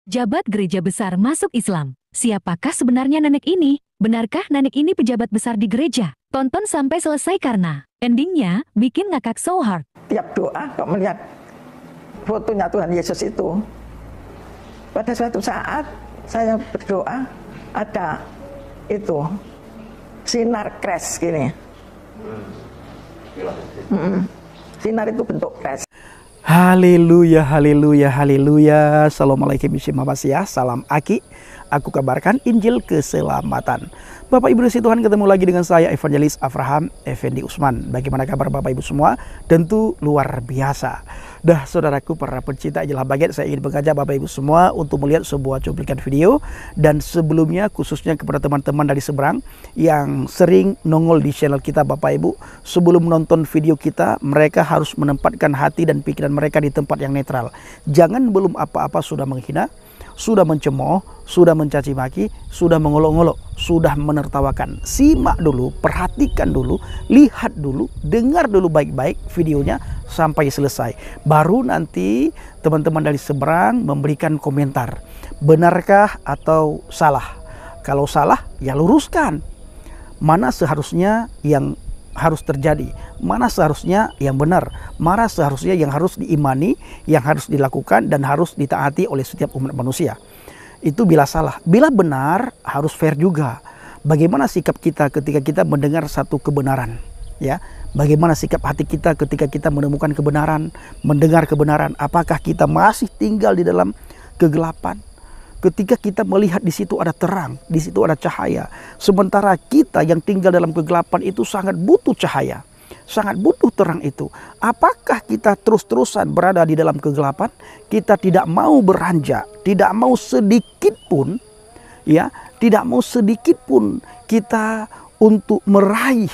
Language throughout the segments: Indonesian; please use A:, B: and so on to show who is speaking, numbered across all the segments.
A: Jabat gereja besar masuk Islam. Siapakah sebenarnya nenek ini? Benarkah nenek ini pejabat besar di gereja? Tonton sampai selesai karena endingnya bikin ngakak so hard.
B: Tiap doa kok melihat fotonya Tuhan Yesus itu. Pada suatu saat saya berdoa ada itu sinar kres gini. Sinar itu bentuk kres.
C: Haleluya, haleluya, haleluya. Assalamualaikum warahmatullahi wabarakatuh. Salam Aki. Aku kabarkan Injil keselamatan. Bapak Ibu di Tuhan, ketemu lagi dengan saya Evangelis Avraham Effendi Usman. Bagaimana kabar Bapak Ibu semua? Tentu luar biasa. Dah saudaraku para pencinta Injil Habagat, saya ingin mengajak Bapak Ibu semua untuk melihat sebuah cuplikan video. Dan sebelumnya khususnya kepada teman-teman dari seberang yang sering nongol di channel kita Bapak Ibu, sebelum menonton video kita, mereka harus menempatkan hati dan pikiran mereka di tempat yang netral. Jangan belum apa-apa sudah menghina, sudah mencemooh, sudah mencaci maki, sudah mengolok-olok, sudah menertawakan. Simak dulu, perhatikan dulu, lihat dulu, dengar dulu baik-baik videonya sampai selesai. Baru nanti teman-teman dari seberang memberikan komentar. Benarkah atau salah? Kalau salah, ya luruskan. Mana seharusnya yang harus terjadi, mana seharusnya yang benar, mana seharusnya yang harus diimani, yang harus dilakukan dan harus ditaati oleh setiap umat manusia. Itu bila salah. Bila benar harus fair juga. Bagaimana sikap kita ketika kita mendengar satu kebenaran, ya? Bagaimana sikap hati kita ketika kita menemukan kebenaran, mendengar kebenaran? Apakah kita masih tinggal di dalam kegelapan? Ketika kita melihat di situ ada terang, di situ ada cahaya. Sementara kita yang tinggal dalam kegelapan itu sangat butuh cahaya, sangat butuh terang itu. Apakah kita terus-terusan berada di dalam kegelapan? Kita tidak mau beranjak, tidak mau sedikit pun, ya, tidak mau sedikit pun kita untuk meraih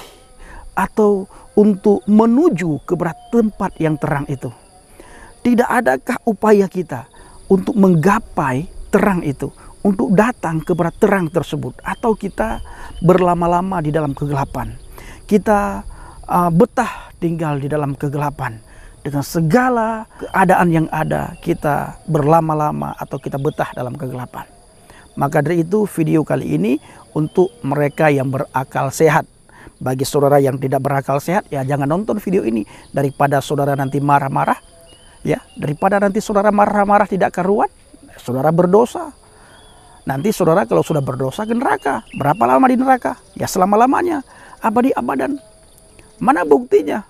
C: atau untuk menuju ke tempat yang terang itu. Tidak adakah upaya kita untuk menggapai terang itu, untuk datang kepada terang tersebut, atau kita berlama-lama di dalam kegelapan? Kita betah tinggal di dalam kegelapan dengan segala keadaan yang ada, kita berlama-lama atau kita betah dalam kegelapan. Maka dari itu video kali ini untuk mereka yang berakal sehat. Bagi saudara yang tidak berakal sehat, ya jangan nonton video ini, daripada saudara nanti marah-marah, ya, daripada nanti saudara marah-marah tidak karuan, saudara berdosa. Nanti saudara kalau sudah berdosa ke neraka. Berapa lama di neraka? Ya selama-lamanya, abadi abadan. Mana buktinya?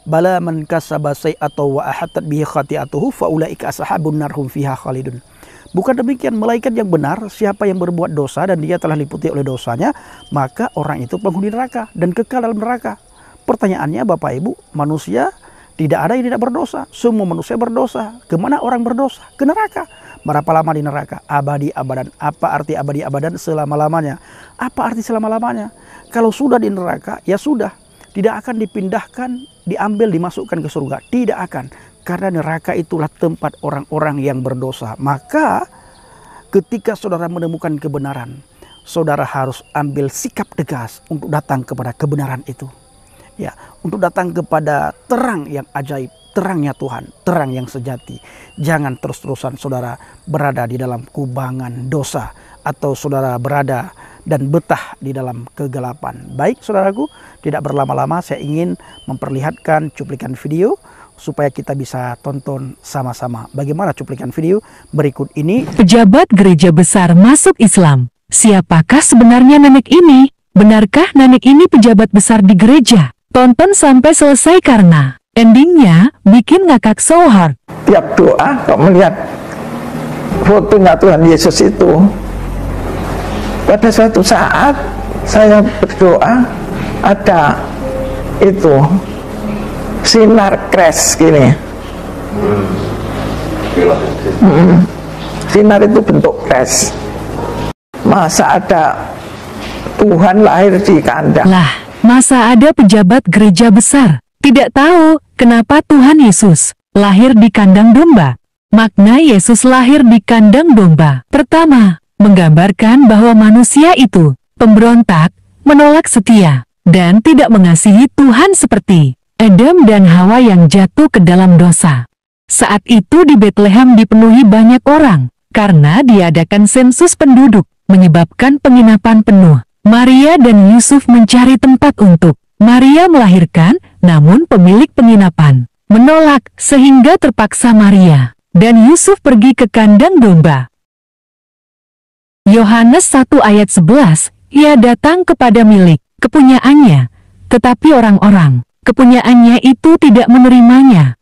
C: Bala man kasaba sayyi'atan wa ahatat bihi khati'atuhu fa ulaika ashabun nar hum fiha khalidun. Bukan demikian, malaikat yang benar, siapa yang berbuat dosa dan dia telah diliputi oleh dosanya, maka orang itu penghuni neraka dan kekal dalam neraka. Pertanyaannya Bapak Ibu, manusia tidak ada yang tidak berdosa. Semua manusia berdosa. Kemana orang berdosa? Ke neraka. Berapa lama di neraka? Abadi abadan. Apa arti abadi abadan? Selama-lamanya. Apa arti selama-lamanya? Kalau sudah di neraka, ya sudah. Tidak akan dipindahkan, diambil, dimasukkan ke surga. Tidak akan. Karena neraka itulah tempat orang-orang yang berdosa. Maka ketika saudara menemukan kebenaran, saudara harus ambil sikap tegas untuk datang kepada kebenaran itu. Ya, untuk datang kepada terang yang ajaib, terangnya Tuhan, terang yang sejati. Jangan terus-terusan saudara berada di dalam kubangan dosa, atau saudara berada dan betah di dalam kegelapan. Baik saudaraku, tidak berlama-lama saya ingin memperlihatkan cuplikan video supaya kita bisa tonton sama-sama. Bagaimana cuplikan video berikut ini?
A: Pejabat gereja besar masuk Islam. Siapakah sebenarnya nenek ini? Benarkah nenek ini pejabat besar di gereja? Tonton sampai selesai karena endingnya bikin ngakak so hard.
B: Tiap doa kok melihat fotonya Tuhan Yesus itu. Pada suatu saat saya berdoa ada itu sinar kres gini. Sinar itu bentuk kres. Masa ada Tuhan lahir di kandang?
A: Lah, masa ada pejabat gereja besar tidak tahu kenapa Tuhan Yesus lahir di kandang domba? Makna Yesus lahir di kandang domba. Pertama, menggambarkan bahwa manusia itu pemberontak, menolak setia, dan tidak mengasihi Tuhan seperti Adam dan Hawa yang jatuh ke dalam dosa. Saat itu di Bethlehem dipenuhi banyak orang karena diadakan sensus penduduk, menyebabkan penginapan penuh. Maria dan Yusuf mencari tempat untuk Maria melahirkan, namun pemilik penginapan menolak, sehingga terpaksa Maria dan Yusuf pergi ke kandang domba. Yohanes 1 ayat 11, ia datang kepada milik kepunyaannya, tetapi orang-orang kepunyaannya itu tidak menerimanya.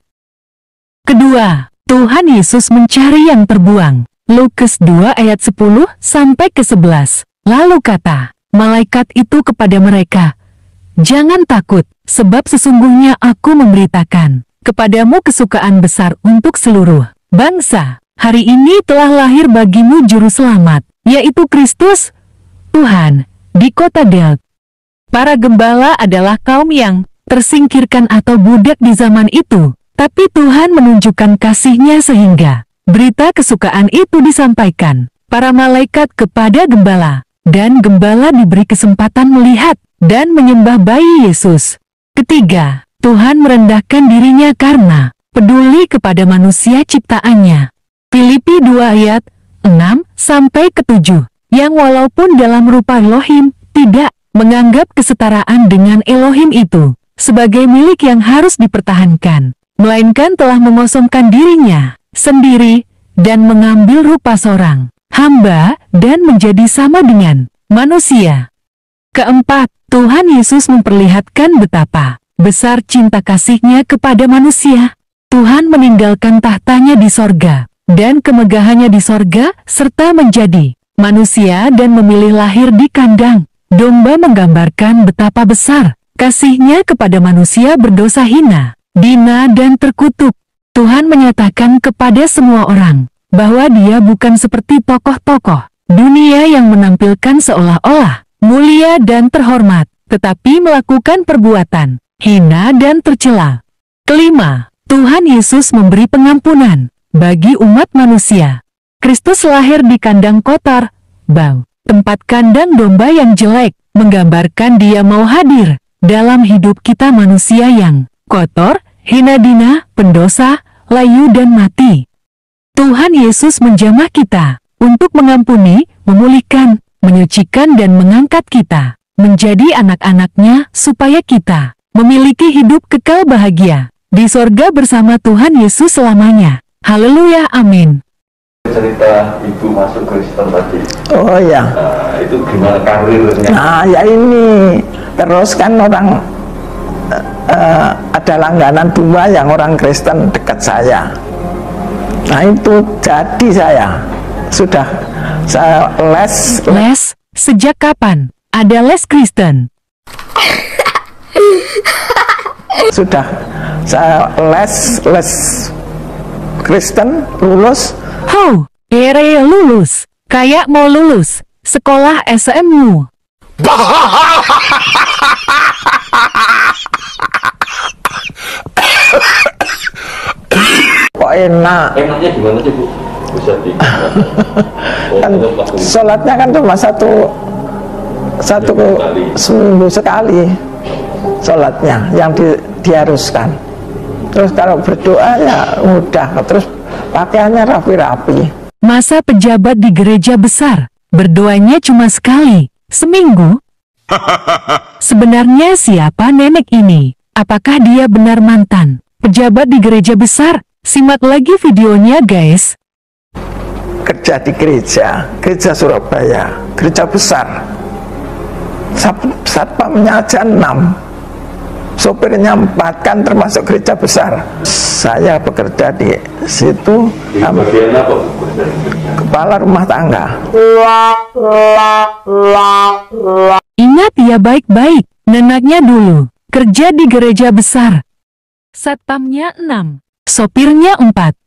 A: Kedua, Tuhan Yesus mencari yang terbuang. Lukas 2 ayat 10 sampai ke 11. Lalu kata malaikat itu kepada mereka, "Jangan takut, sebab sesungguhnya aku memberitakan kepadamu kesukaan besar untuk seluruh bangsa. Hari ini telah lahir bagimu juru selamat, yaitu Kristus, Tuhan, di kota Daud." Para gembala adalah kaum yang tersingkirkan atau budak di zaman itu, tapi Tuhan menunjukkan kasih-Nya sehingga berita kesukaan itu disampaikan para malaikat kepada gembala, dan gembala diberi kesempatan melihat dan menyembah bayi Yesus. Ketiga, Tuhan merendahkan dirinya karena peduli kepada manusia ciptaannya. Filipi 2 ayat 6 sampai ke 7, yang walaupun dalam rupa Elohim tidak menganggap kesetaraan dengan Elohim itu sebagai milik yang harus dipertahankan, melainkan telah mengosongkan dirinya sendiri dan mengambil rupa seorang hamba dan menjadi sama dengan manusia. Keempat, Tuhan Yesus memperlihatkan betapa besar cinta kasih-Nya kepada manusia. Tuhan meninggalkan tahtanya di sorga dan kemegahannya di sorga serta menjadi manusia dan memilih lahir di kandang domba, menggambarkan betapa besar kasih-Nya kepada manusia berdosa hina, hina dan terkutuk. Tuhan menyatakan kepada semua orang bahwa Dia bukan seperti tokoh-tokoh dunia yang menampilkan seolah-olah mulia dan terhormat, tetapi melakukan perbuatan hina dan tercela. Kelima, Tuhan Yesus memberi pengampunan bagi umat manusia. Kristus lahir di kandang kotor, bau, tempat kandang domba yang jelek, menggambarkan Dia mau hadir dalam hidup kita manusia yang kotor, hina dina, pendosa, layu dan mati. Tuhan Yesus menjamah kita untuk mengampuni, memulihkan, menyucikan dan mengangkat kita menjadi anak-anak-Nya supaya kita memiliki hidup kekal bahagia di sorga bersama Tuhan Yesus selamanya. Haleluya, amin.
D: Cerita ibu masuk Kristen tadi.
B: Oh ya.
D: Itu gimana karirnya?
B: Nah ya ini, terus kan orang ada langganan 2 yang orang Kristen dekat saya. Nah itu jadi saya sudah les.
A: Sejak kapan ada les Kristen?
B: Sudah saya les Kristen, lulus.
A: Oh, ere lulus, kayak mau lulus sekolah SMU.
B: Kok enak?
D: Enaknya gimana sih Bu? Bisa di
B: Kan sholatnya kan cuma satu seminggu sekali sholatnya yang diharuskan. Terus kalau berdoa ya mudah, terus pakaiannya rapi-rapi.
A: Masa pejabat di gereja besar berdoanya cuma sekali seminggu? Sebenarnya siapa nenek ini? Apakah dia benar mantan pejabat di gereja besar? Simak lagi videonya guys.
B: Kerja di gereja Surabaya, gereja besar. Satpamnya aja 6, sopirnya 4, kan termasuk gereja besar. Saya bekerja di situ, kepala rumah tangga.
A: Ingat ya baik-baik, neneknya dulu kerja di gereja besar. Satpamnya 6, sopirnya 4.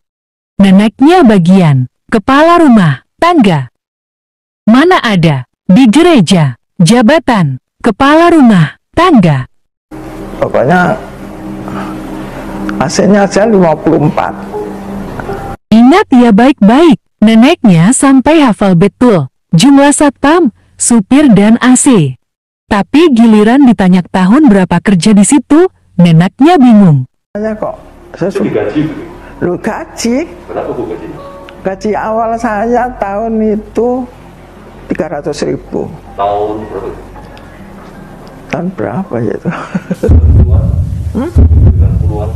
A: Neneknya bagian kepala rumah tangga. Mana ada di gereja jabatan kepala rumah tangga?
B: Pokoknya hasilnya aja 54.
A: Ingat ya baik-baik, neneknya sampai hafal betul jumlah satpam, supir dan AC. Tapi giliran ditanya tahun berapa kerja di situ, neneknya bingung.
B: Saya kok
D: Jadi gaji.
B: lu gaji
D: Berapa Bu gaji?
B: Gaji awal saya tahun itu 300.000.
D: Tahun berapa?
B: Tahun berapa ya itu?
D: 90-an?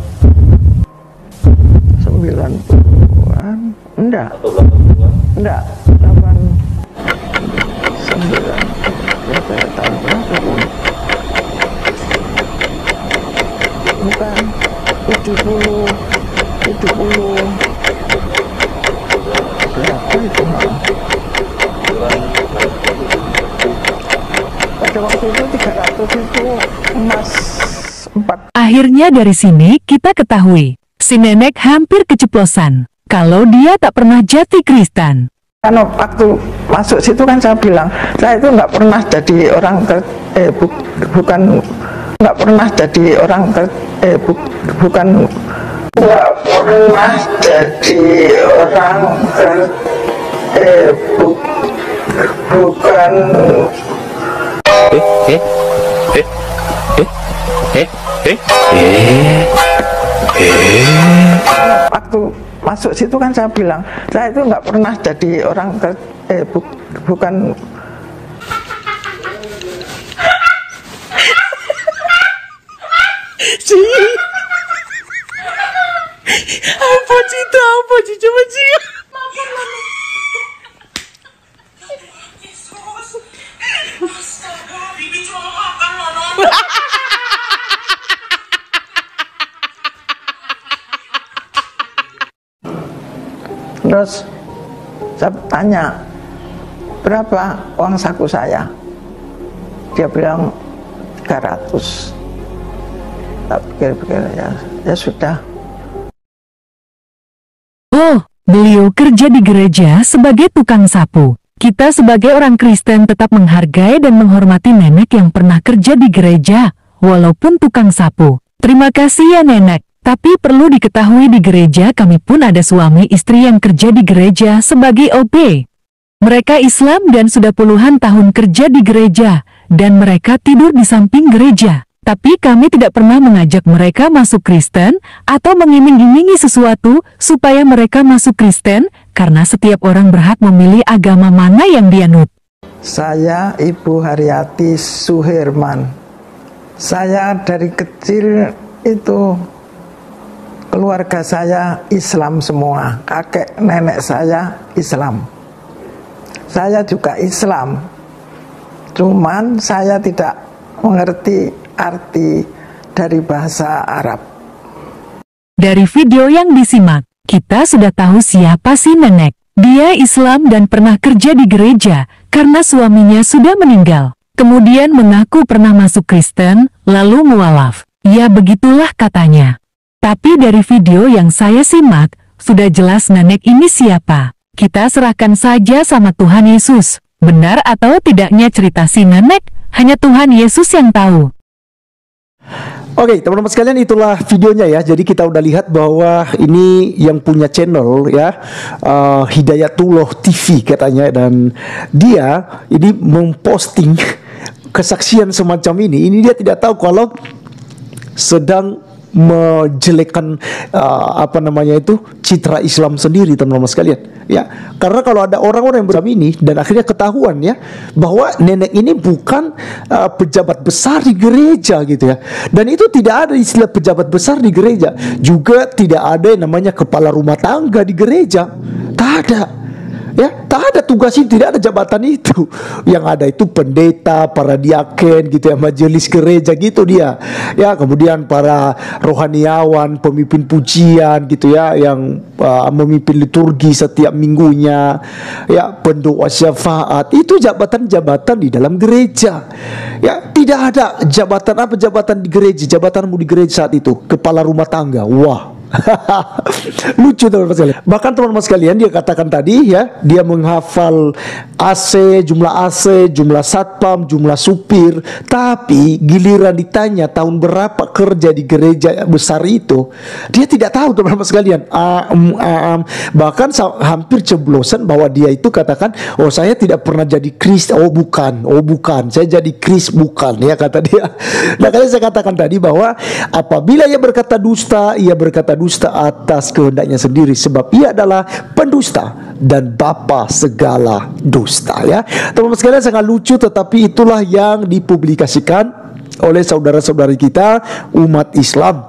B: 90-an? Enggak.
D: Atau 80-an?
B: Enggak. 89. Berapa ya, tahun berapa pun? Bukan. 70. Berapa itu? Pada waktu itu 300 itu emas 4.
A: Akhirnya dari sini kita ketahui, si nenek hampir keceplosan kalau dia tak pernah jati Kristen.
B: Karena waktu masuk situ kan saya bilang, saya itu nggak pernah jadi orang bukan nggak pernah jadi orang bukan nggak pernah jadi orang bukan waktu masuk situ kan saya bilang, saya itu nggak pernah jadi orang bukan
C: Apa sih coba sih?
B: Terus saya tanya, berapa uang saku saya? Dia bilang 300. Tak pikir-pikir, ya sudah.
A: Oh, beliau kerja di gereja sebagai tukang sapu. Kita sebagai orang Kristen tetap menghargai dan menghormati nenek yang pernah kerja di gereja, walaupun tukang sapu. Terima kasih ya nenek. Tapi perlu diketahui di gereja kami pun ada suami istri yang kerja di gereja sebagai OP. Mereka Islam dan sudah puluhan tahun kerja di gereja, dan mereka tidur di samping gereja. Tapi kami tidak pernah mengajak mereka masuk Kristen, atau mengiming-imingi sesuatu supaya mereka masuk Kristen, karena setiap orang berhak memilih agama mana yang dianut.
B: Saya Ibu Haryati Suherman. Saya dari kecil itu keluarga saya Islam semua, kakek nenek saya Islam. Saya juga Islam, cuman saya tidak mengerti arti dari bahasa Arab.
A: Dari video yang disimak, kita sudah tahu siapa si nenek. Dia Islam dan pernah kerja di gereja karena suaminya sudah meninggal. Kemudian mengaku pernah masuk Kristen, lalu mualaf. Ya begitulah katanya. Tapi dari video yang saya simak, sudah jelas nenek ini siapa. Kita serahkan saja sama Tuhan Yesus. Benar atau tidaknya cerita si nenek, hanya Tuhan Yesus yang tahu.
C: Oke, teman-teman sekalian, itulah videonya ya. Jadi kita udah lihat bahwa ini yang punya channel ya, Hidayatullah TV katanya, dan dia ini memposting kesaksian semacam ini. Ini dia tidak tahu kalau sedang menjelekkan citra Islam sendiri, teman-teman sekalian ya. Karena kalau ada orang-orang yang bersama ini dan akhirnya ketahuan ya bahwa nenek ini bukan pejabat besar di gereja gitu ya, dan itu tidak ada istilah pejabat besar di gereja, juga tidak ada yang namanya kepala rumah tangga di gereja, tak ada. Ya, tak ada tugas itu, tidak ada jabatan itu. Yang ada itu pendeta, para diaken gitu ya, majelis gereja gitu dia. Ya, kemudian para rohaniawan, pemimpin pujian gitu ya, yang memimpin liturgi setiap minggunya. Ya, pendoa syafaat, itu jabatan-jabatan di dalam gereja. Ya, tidak ada jabatan di gereja, jabatanmu di gereja saat itu kepala rumah tangga. Wah. Lucu teman-teman sekalian. Bahkan teman-teman sekalian, dia katakan tadi ya, dia menghafal jumlah jumlah satpam, jumlah supir, tapi giliran ditanya tahun berapa kerja di gereja besar itu, dia tidak tahu teman-teman sekalian. Bahkan hampir ceblosan bahwa dia itu katakan, oh saya tidak pernah jadi Kris, oh bukan, saya jadi Kris bukan ya, kata dia. Nah, kali saya katakan tadi bahwa apabila ia berkata dusta
E: dusta atas kehendaknya sendiri, sebab ia adalah pendusta dan bapa segala dusta. Ya, teman-teman sekalian, sangat lucu, tetapi itulah yang dipublikasikan oleh saudara-saudari kita umat Islam.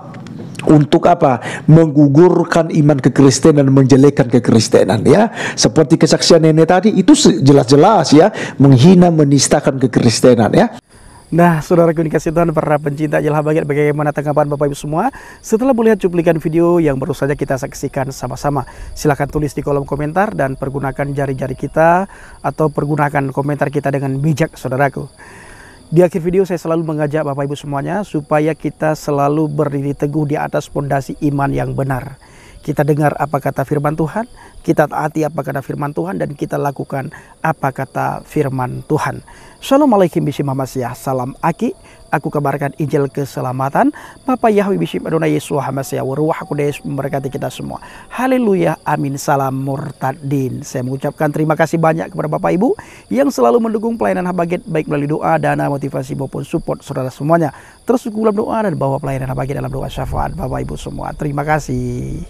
E: Untuk apa? Menggugurkan iman kekristenan dan menjelekkan kekristenan, ya. Seperti kesaksian nenek tadi, itu jelas-jelas ya menghina, menistakan kekristenan, ya.
C: Nah, saudara komunikasi Tuhan, para pencinta Jelah Bahagia, bagaimana tanggapan Bapak Ibu semua setelah melihat cuplikan video yang baru saja kita saksikan sama-sama? Silahkan tulis di kolom komentar dan pergunakan jari-jari kita atau pergunakan komentar kita dengan bijak, saudaraku. Di akhir video saya selalu mengajak Bapak Ibu semuanya supaya kita selalu berdiri teguh di atas pondasi iman yang benar. Kita dengar apa kata firman Tuhan, kita taati apa kata firman Tuhan, dan kita lakukan apa kata firman Tuhan. Shalom alaikum bishim Hamasyah, salam Aki. Aku kabarkan Injil keselamatan. Bapak Yahweh bishim Adonai Yesus Hamasyah, Waruah Kudus memberkati kita semua. Haleluya, amin, salam murtadin. Saya mengucapkan terima kasih banyak kepada Bapak Ibu yang selalu mendukung pelayanan Habaget, baik melalui doa, dana, motivasi maupun support saudara semuanya. Terus dalam doa dan bawa pelayanan Habaget dalam doa syafaat Bapak Ibu semua. Terima kasih.